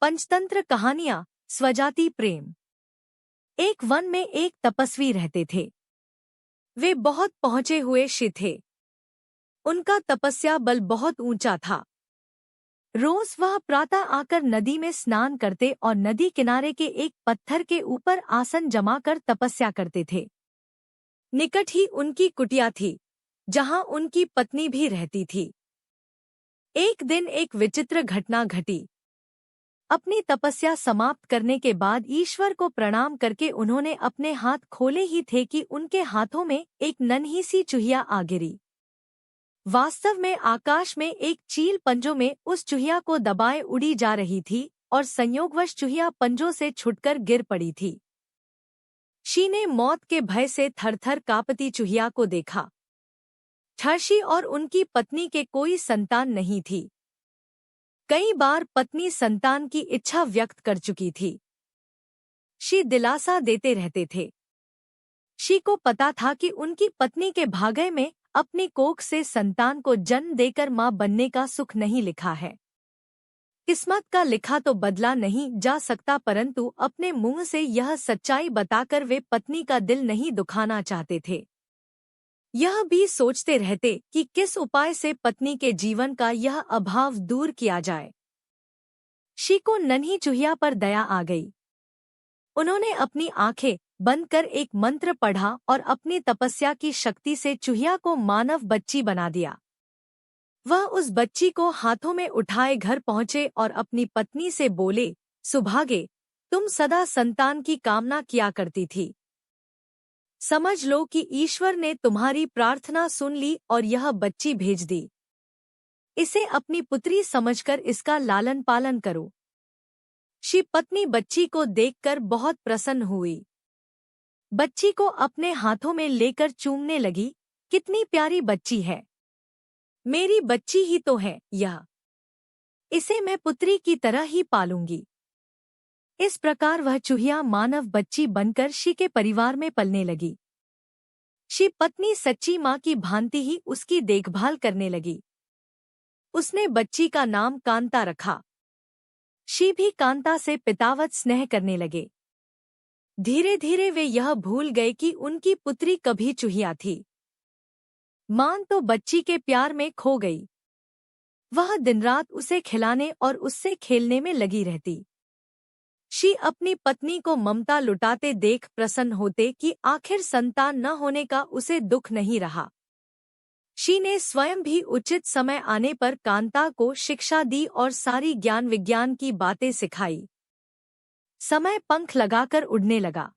पंचतंत्र कहानियां स्वजाति प्रेम। एक वन में एक तपस्वी रहते थे। वे बहुत पहुंचे हुए ऋषि थे। उनका तपस्या बल बहुत ऊंचा था। रोज वह प्रातः आकर नदी में स्नान करते और नदी किनारे के एक पत्थर के ऊपर आसन जमाकर तपस्या करते थे। निकट ही उनकी कुटिया थी, जहां उनकी पत्नी भी रहती थी। एक दिन एक विचित्र घटना घटी। अपनी तपस्या समाप्त करने के बाद ईश्वर को प्रणाम करके उन्होंने अपने हाथ खोले ही थे कि उनके हाथों में एक नन्ही सी चूहिया आ गिरी। वास्तव में आकाश में एक चील पंजों में उस चूहिया को दबाए उड़ी जा रही थी और संयोगवश चूहिया पंजों से छुटकर गिर पड़ी थी। ऋषि ने मौत के भय से थरथर कांपती चूहिया को देखा। ऋषि और उनकी पत्नी के कोई संतान नहीं थी। कई बार पत्नी संतान की इच्छा व्यक्त कर चुकी थी। ऋषि दिलासा देते रहते थे। ऋषि को पता था कि उनकी पत्नी के भाग्य में अपनी कोख से संतान को जन्म देकर मां बनने का सुख नहीं लिखा है। किस्मत का लिखा तो बदला नहीं जा सकता, परंतु अपने मुंह से यह सच्चाई बताकर वे पत्नी का दिल नहीं दुखाना चाहते थे। यह भी सोचते रहते कि किस उपाय से पत्नी के जीवन का यह अभाव दूर किया जाए। ऋषि को नन्ही चूहिया पर दया आ गई। उन्होंने अपनी आंखें बंद कर एक मंत्र पढ़ा और अपनी तपस्या की शक्ति से चूहिया को मानव बच्ची बना दिया। वह उस बच्ची को हाथों में उठाए घर पहुंचे और अपनी पत्नी से बोले, सुभागे, तुम सदा संतान की कामना किया करती थी। समझ लो कि ईश्वर ने तुम्हारी प्रार्थना सुन ली और यह बच्ची भेज दी। इसे अपनी पुत्री समझकर इसका लालन पालन करो। ऋषि पत्नी बच्ची को देखकर बहुत प्रसन्न हुई। बच्ची को अपने हाथों में लेकर चूमने लगी। कितनी प्यारी बच्ची है, मेरी बच्ची ही तो है यह। इसे मैं पुत्री की तरह ही पालूंगी। इस प्रकार वह चूहिया मानव बच्ची बनकर ऋषि के परिवार में पलने लगी। ऋषि पत्नी सच्ची माँ की भांति ही उसकी देखभाल करने लगी। उसने बच्ची का नाम कांता रखा। ऋषि भी कांता से पितावत स्नेह करने लगे। धीरे धीरे वे यह भूल गए कि उनकी पुत्री कभी चूहिया थी। मां तो बच्ची के प्यार में खो गई। वह दिन रात उसे खिलाने और उससे खेलने में लगी रहती। ऋषि अपनी पत्नी को ममता लुटाते देख प्रसन्न होते कि आखिर संतान न होने का उसे दुख नहीं रहा। ऋषि ने स्वयं भी उचित समय आने पर कांता को शिक्षा दी और सारी ज्ञान विज्ञान की बातें सिखाई। समय पंख लगाकर उड़ने लगा।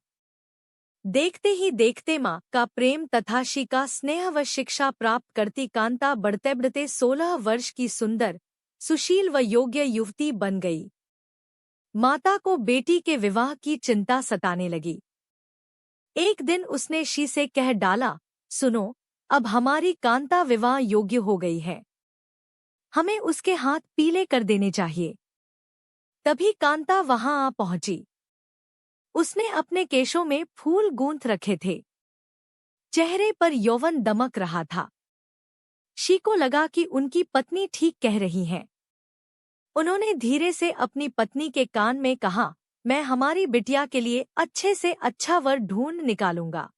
देखते ही देखते माँ का प्रेम तथा ऋषि का स्नेह व शिक्षा प्राप्त करती कांता बढ़ते बढ़ते 16 वर्ष की सुंदर, सुशील व योग्य युवती बन गई। माता को बेटी के विवाह की चिंता सताने लगी। एक दिन उसने ऋषि से कह डाला, सुनो, अब हमारी कांता विवाह योग्य हो गई है। हमें उसके हाथ पीले कर देने चाहिए। तभी कांता वहां आ पहुंची। उसने अपने केशों में फूल गूंथ रखे थे। चेहरे पर यौवन दमक रहा था। ऋषि को लगा कि उनकी पत्नी ठीक कह रही है। उन्होंने धीरे से अपनी पत्नी के कान में कहा, मैं हमारी बिटिया के लिए अच्छे से अच्छा वर ढूंढ निकालूंगा।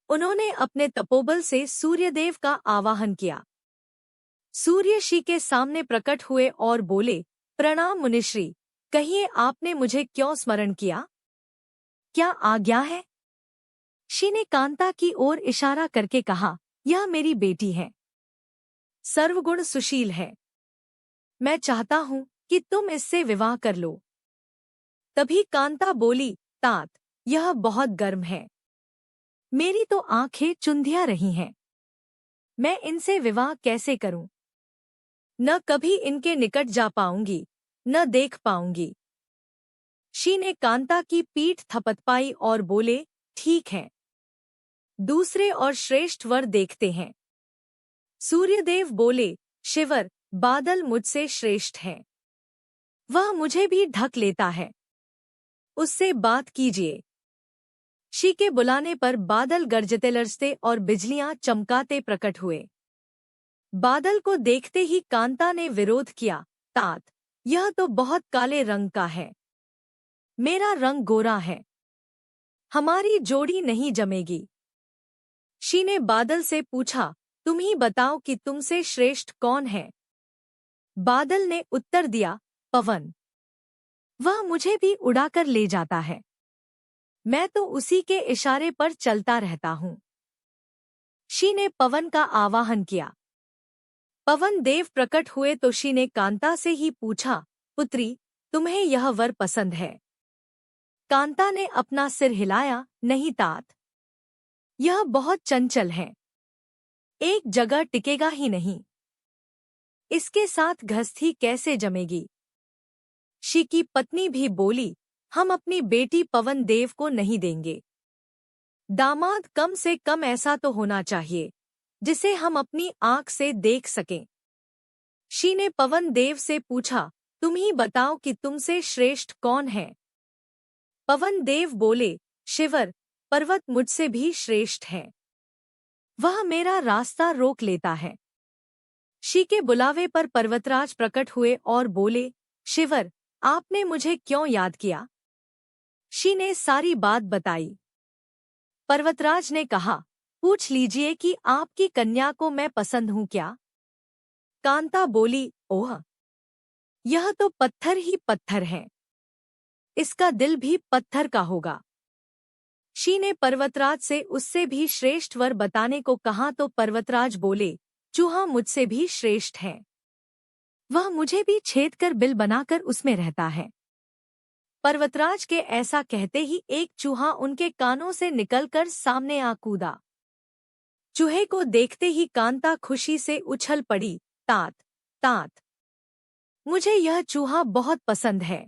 उन्होंने अपने तपोबल से सूर्यदेव का आवाहन किया। सूर्य ऋषि के सामने प्रकट हुए और बोले, प्रणाम मुनिश्री, कहिए आपने मुझे क्यों स्मरण किया? क्या आज्ञा है? ऋषि ने कांता की ओर इशारा करके कहा, यह मेरी बेटी है, सर्वगुण सुशील है। मैं चाहता हूं कि तुम इससे विवाह कर लो। तभी कांता बोली, तात, यह बहुत गर्म है। मेरी तो आंखें चुंधिया रही हैं। मैं इनसे विवाह कैसे करूं? न कभी इनके निकट जा पाऊंगी, न देख पाऊंगी। ऋषि ने कांता की पीठ थपथपाई और बोले, ठीक है, दूसरे और श्रेष्ठ वर देखते हैं। सूर्यदेव बोले, शिवर, बादल मुझसे श्रेष्ठ है। वह मुझे भी ढक लेता है, उससे बात कीजिए। ऋषि के बुलाने पर बादल गरजते लरजते और बिजलियां चमकाते प्रकट हुए। बादल को देखते ही कांता ने विरोध किया, तात, यह तो बहुत काले रंग का है। मेरा रंग गोरा है। हमारी जोड़ी नहीं जमेगी। शी ने बादल से पूछा, तुम ही बताओ कि तुमसे श्रेष्ठ कौन है? बादल ने उत्तर दिया, पवन। वह मुझे भी उड़ाकर ले जाता है। मैं तो उसी के इशारे पर चलता रहता हूँ। शी ने पवन का आवाहन किया। पवन देव प्रकट हुए तो शी ने कांता से ही पूछा, पुत्री, तुम्हें यह वर पसंद है? कांता ने अपना सिर हिलाया, नहीं तात। यह बहुत चंचल है, एक जगह टिकेगा ही नहीं। इसके साथ घस्थी कैसे जमेगी? शी की पत्नी भी बोली, हम अपनी बेटी पवन देव को नहीं देंगे। दामाद कम से कम ऐसा तो होना चाहिए जिसे हम अपनी आंख से देख सकें। शी ने पवन देव से पूछा, तुम ही बताओ कि तुमसे श्रेष्ठ कौन है? पवन देव बोले, शिवर, पर्वत मुझसे भी श्रेष्ठ है। वह मेरा रास्ता रोक लेता है। शी के बुलावे पर पर्वतराज प्रकट हुए और बोले, शिवर, आपने मुझे क्यों याद किया? शी ने सारी बात बताई। पर्वतराज ने कहा, पूछ लीजिए कि आपकी कन्या को मैं पसंद हूं क्या? कांता बोली, ओह, यह तो पत्थर ही पत्थर है। इसका दिल भी पत्थर का होगा। शी ने पर्वतराज से उससे भी श्रेष्ठ वर बताने को कहा तो पर्वतराज बोले, चूहा मुझसे भी श्रेष्ठ है। वह मुझे भी छेद कर बिल बनाकर उसमें रहता है। पर्वतराज के ऐसा कहते ही एक चूहा उनके कानों से निकलकर सामने आ कूदा। चूहे को देखते ही कांता खुशी से उछल पड़ी, तात, तात, मुझे यह चूहा बहुत पसंद है।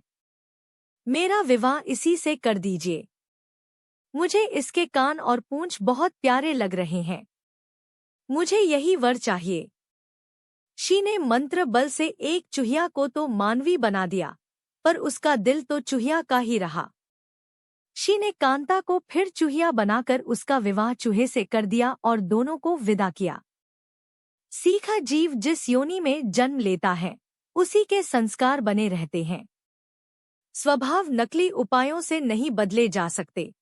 मेरा विवाह इसी से कर दीजिए। मुझे इसके कान और पूंछ बहुत प्यारे लग रहे हैं। मुझे यही वर चाहिए। शी ने मंत्र बल से एक चूहिया को तो मानवी बना दिया, पर उसका दिल तो चूहिया का ही रहा। शी ने कांता को फिर चूहिया बनाकर उसका विवाह चूहे से कर दिया और दोनों को विदा किया। सीखा जीव जिस योनि में जन्म लेता है, उसी के संस्कार बने रहते हैं। स्वभाव नकली उपायों से नहीं बदले जा सकते।